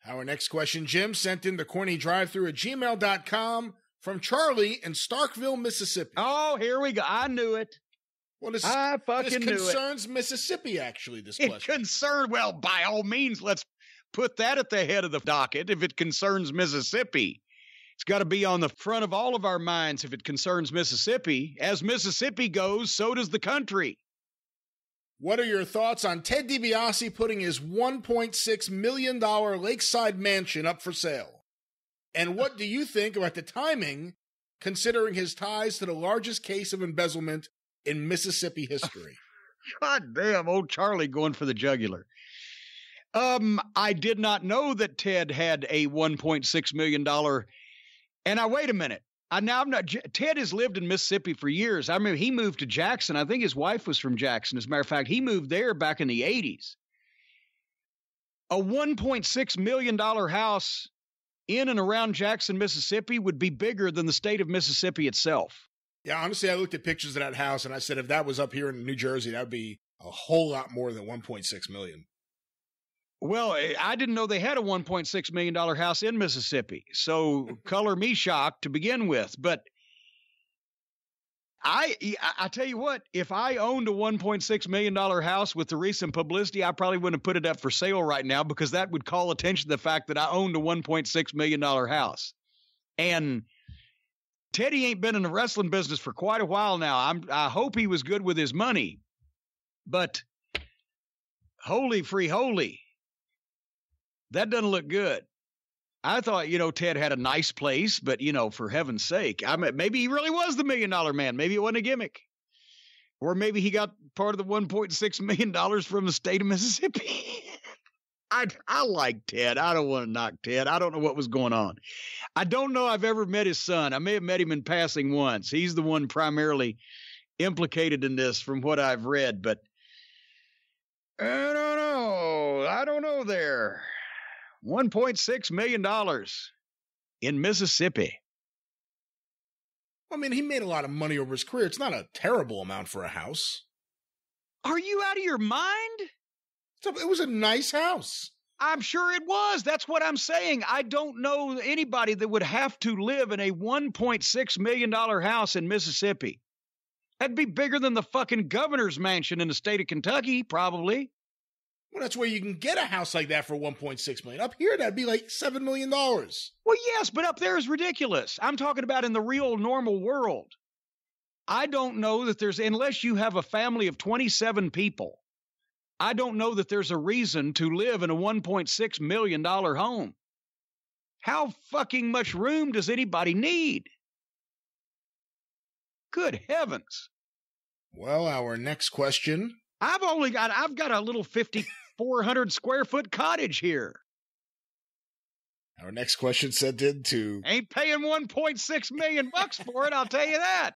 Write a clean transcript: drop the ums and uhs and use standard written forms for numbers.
Our next question, Jim, sent in the CornyDriveThru at gmail.com from Charlie in Starkville, Mississippi. Oh, here we go. I knew it. Well, this concerns Mississippi, actually, this question. Well, by all means, let's put that at the head of the docket. If it concerns Mississippi, it's got to be on the front of all of our minds if it concerns Mississippi. As Mississippi goes, so does the country. What are your thoughts on Ted DiBiase putting his $1.6 million lakeside mansion up for sale? And what do you think about the timing, considering his ties to the largest case of embezzlement in Mississippi history? God damn, old Charlie going for the jugular. I did not know that Ted had a $1.6 million. And wait a minute. Ted has lived in Mississippi for years. I remember he moved to Jackson. I think his wife was from Jackson. As a matter of fact, he moved there back in the 80s. A $1.6 million house in and around Jackson, Mississippi would be bigger than the state of Mississippi itself. Yeah, honestly, I looked at pictures of that house and I said, if that was up here in New Jersey, that would be a whole lot more than $1.6 million. Well, I didn't know they had a $1.6 million house in Mississippi. So color me shocked to begin with. But I tell you what, if I owned a $1.6 million house with the recent publicity, I probably wouldn't have put it up for sale right now because that would call attention to the fact that I owned a $1.6 million house. And Teddy ain't been in the wrestling business for quite a while now. I hope he was good with his money. But holy free holy. That doesn't look good. I thought, Ted had a nice place, but, for heaven's sake, maybe he really was the $1 million man. Maybe it wasn't a gimmick. Or maybe he got part of the $1.6 million from the state of Mississippi. I like Ted. I don't want to knock Ted. I don't know what was going on. I don't know I've ever met his son. I may have met him in passing once. He's the one primarily implicated in this from what I've read, but I don't know there. $1.6 million in Mississippi. I mean, he made a lot of money over his career. It's not a terrible amount for a house. Are you out of your mind? It was a nice house. I'm sure it was. That's what I'm saying. I don't know anybody that would have to live in a $1.6 million house in Mississippi. That'd be bigger than the fucking governor's mansion in the state of Kentucky, probably. Well, that's where you can get a house like that for $1.6 million. Up here, that'd be like $7 million. Well, yes, but up there is ridiculous. I'm talking about in the real normal world. I don't know that unless you have a family of 27 people, I don't know that there's a reason to live in a $1.6 million home. How fucking much room does anybody need? Good heavens. Well, our next question. I've got a little 5,400 square foot cottage here. Our next question sent in to. Ain't paying $1.6 million for it, I'll tell you that.